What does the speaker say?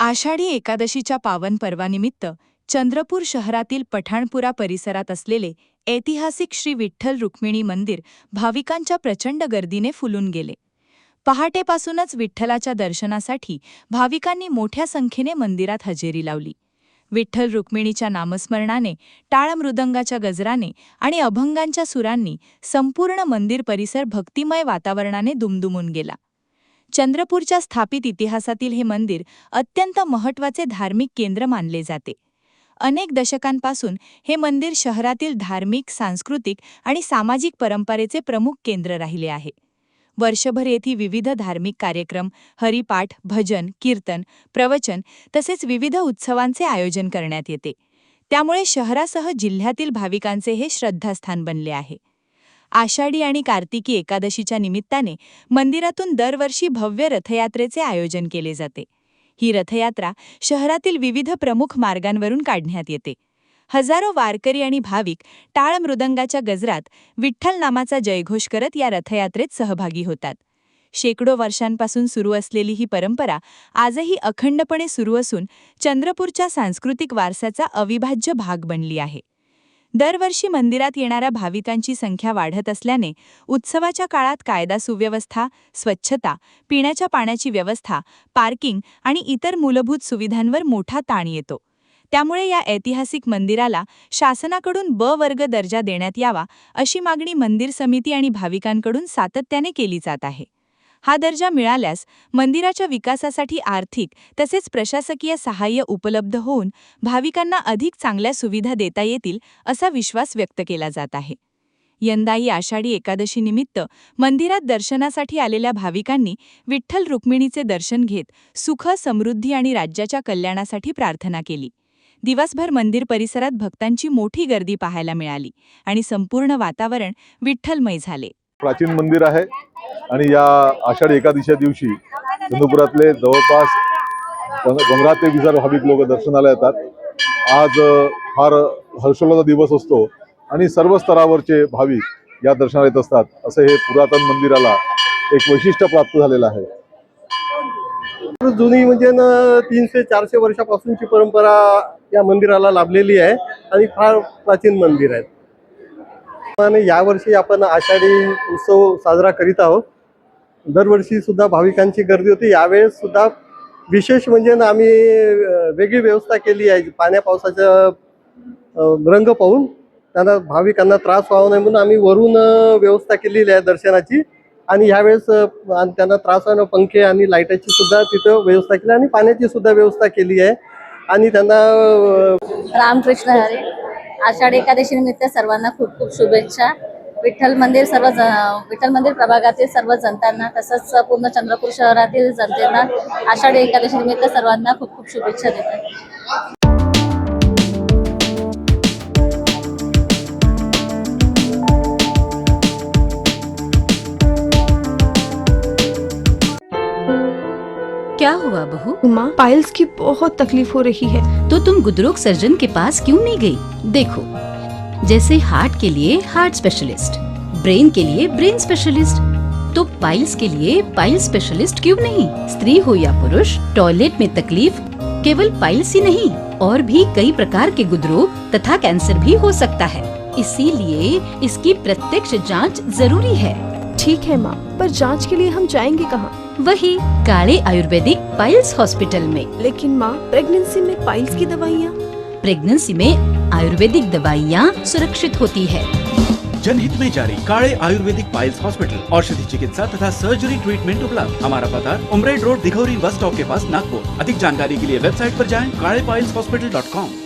आषाढी एकादशीच्या पावन पर्वानिमित्त चंद्रपूर शहरातील पठाणपुरा परिसरात असलेले ऐतिहासिक श्री विठ्ठल रुक्मिणी मंदिर भाविकांच्या प्रचंड गर्दीने फुलून गेले। पहाटेपासूनच विठ्ठलाच्या दर्शनासाठी भाविकांनी मोठ्या संख्येने मंदिरात हजेरी लावली। विठ्ठल रुक्मिणीच्या नामस्मरणाने, टाळ मृदंगाच्या गजराने आणि अभंगांच्या सुरांनी संपूर्ण मंदिर परिसर भक्तिमय वातावरणाने दुमदुमून गेला। चंद्रपूरच्या स्थापित इतिहासातील हे मंदिर अत्यंत महत्त्वाचे धार्मिक केंद्र मानले जाते। अनेक दशकांपासून हे मंदिर शहरातील धार्मिक, सांस्कृतिक आणि सामाजिक परंपरेचे प्रमुख केंद्र राहिले आहे। वर्षभर येथे विविध धार्मिक कार्यक्रम, हरिपाठ, भजन, कीर्तन, प्रवचन तसेच विविध उत्सवांचे आयोजन करण्यात येते। त्यामुळे शहरासह जिल्ह्यातील भाविकांचे हे श्रद्धास्थान बनले आहे। आषाढी आणि कार्तिकी एकादशीच्या निमित्ताने मंदिरातून दरवर्षी भव्य रथयात्रेचे आयोजन केले जाते। ही रथयात्रा शहरातील विविध प्रमुख मार्गांवरून काढण्यात येते। हजारो वारकरी आणि भाविक टाळ मृदंगाच्या गजरात विठ्ठल नामाचा जयघोष करत या रथयात्रेत सहभागी होतात। शेकडो वर्षांपासून सुरू असलेली ही परंपरा आजही अखंडपणे सुरू असून चंद्रपूरच्या सांस्कृतिक वारसाचा अविभाज्य भाग बनली आहे। दरवर्षी मंदिरात येणाऱ्या भाविकांची संख्या वाढत असल्याने उत्सवाच्या काळात कायदा सुव्यवस्था, स्वच्छता, पिण्याच्या पाण्याची व्यवस्था, पार्किंग आणि इतर मूलभूत सुविधांवर मोठा ताण येतो। त्यामुळे या ऐतिहासिक मंदिराला शासनाकडून ब वर्ग दर्जा देण्यात यावा अशी मागणी मंदिर समिती आणि भाविकांकडून सातत्याने केली जात आहे। हा दर्जा मिळाल्यास मंदिराच्या विकासासाठी आर्थिक तसेच प्रशासकीय सहाय्य उपलब्ध होऊन भाविकांना अधिक चांगल्या सुविधा देता येतील असा विश्वास व्यक्त केला जात आहे। यंदाही आषाढी एकादशीनिमित्त मंदिरात दर्शनासाठी आलेल्या भाविकांनी विठ्ठल रुक्मिणीचे दर्शन घेत सुख, समृद्धी आणि राज्याच्या कल्याणासाठी प्रार्थना केली। दिवसभर मंदिर परिसरात भक्तांची मोठी गर्दी पाहायला मिळाली आणि संपूर्ण वातावरण विठ्ठलमय झाले। प्राचीन मंदिर आहे आणि या आषाढी एकादशीच्या दिवशी चंद्रपुरातले जवळपास 15 ते 20 भाविक लोक दर्शनाला येतात। आज फार हर्षोल्लासाचा दिवस असतो आणि सर्व स्तरावरचे भाविक या दर्शनाला येत असतात। असे हे पुरातन मंदिराला एक वैशिष्ट्य प्राप्त झालेलं आहे। जुनी म्हणजे 300-400 वर्षापासूनची परंपरा या मंदिराला लाभलेली आहे आणि फार प्राचीन मंदिर आहे। आणि यावर्षी आपण आषाढी उत्सव साजरा करीत आहोत। दरवर्षी सुद्धा भाविकांची गर्दी होती। यावेळेस सुद्धा विशेष म्हणजे आम्ही वेगळी व्यवस्था केली आहे। पाण्या पावसाचा रंग पाहून त्यांना भाविकांना त्रास व्हावा नाही म्हणून आम्ही वरून व्यवस्था केलेली आहे दर्शनाची। आणि यावेळेस त्यांना त्रास व्हावा पंखे आणि लाईटाची सुद्धा तिथं व्यवस्था केली आणि पाण्याची सुद्धा व्यवस्था केली आहे। आणि त्यांना रामकृष्ण हरी। आषाढी एकादशी निमित्त सर्वांना खूप खूप शुभेच्छा। विठ्ठल मंदिर प्रभागातील सर्व जनतांना तसंच पूर्ण चंद्रपूर शहरातील जनतेला आषाढी एकादशी निमित्त सर्वांना खूप खूप शुभेच्छा देते। क्या हुआ बहू? माँ, पाइल्स की बहुत तकलीफ हो रही है। तो तुम गुदरोग सर्जन के पास क्यों नहीं गई? देखो, जैसे हार्ट के लिए हार्ट स्पेशलिस्ट, ब्रेन के लिए ब्रेन स्पेशलिस्ट, तो पाइल्स के लिए पाइल्स स्पेशलिस्ट क्यों नहीं? स्त्री हो या पुरुष, टॉयलेट में तकलीफ केवल पाइल्स ही नहीं और भी कई प्रकार के गुदरोग तथा कैंसर भी हो सकता है। इसीलिए इसकी प्रत्यक्ष जांच जरूरी है। ठीक है माँ, पर जांच के लिए हम जाएंगे कहाँ? वही काले आयुर्वेदिक पाइल्स हॉस्पिटल में। लेकिन माँ, प्रेगनेंसी में पाइल्स की दवाइयाँ? प्रेगनेंसी में आयुर्वेदिक दवाइयाँ सुरक्षित होती है। जनहित में जारी। काले आयुर्वेदिक पाइल्स हॉस्पिटल, औषधि चिकित्सा तथा सर्जरी ट्रीटमेंट उपलब्ध। हमारा पता उमरेड रोड, दिघौरी बस स्टॉप के पास, नागपुर। अधिक जानकारी के लिए वेबसाइट पर जाएं kalepileshhospital.com।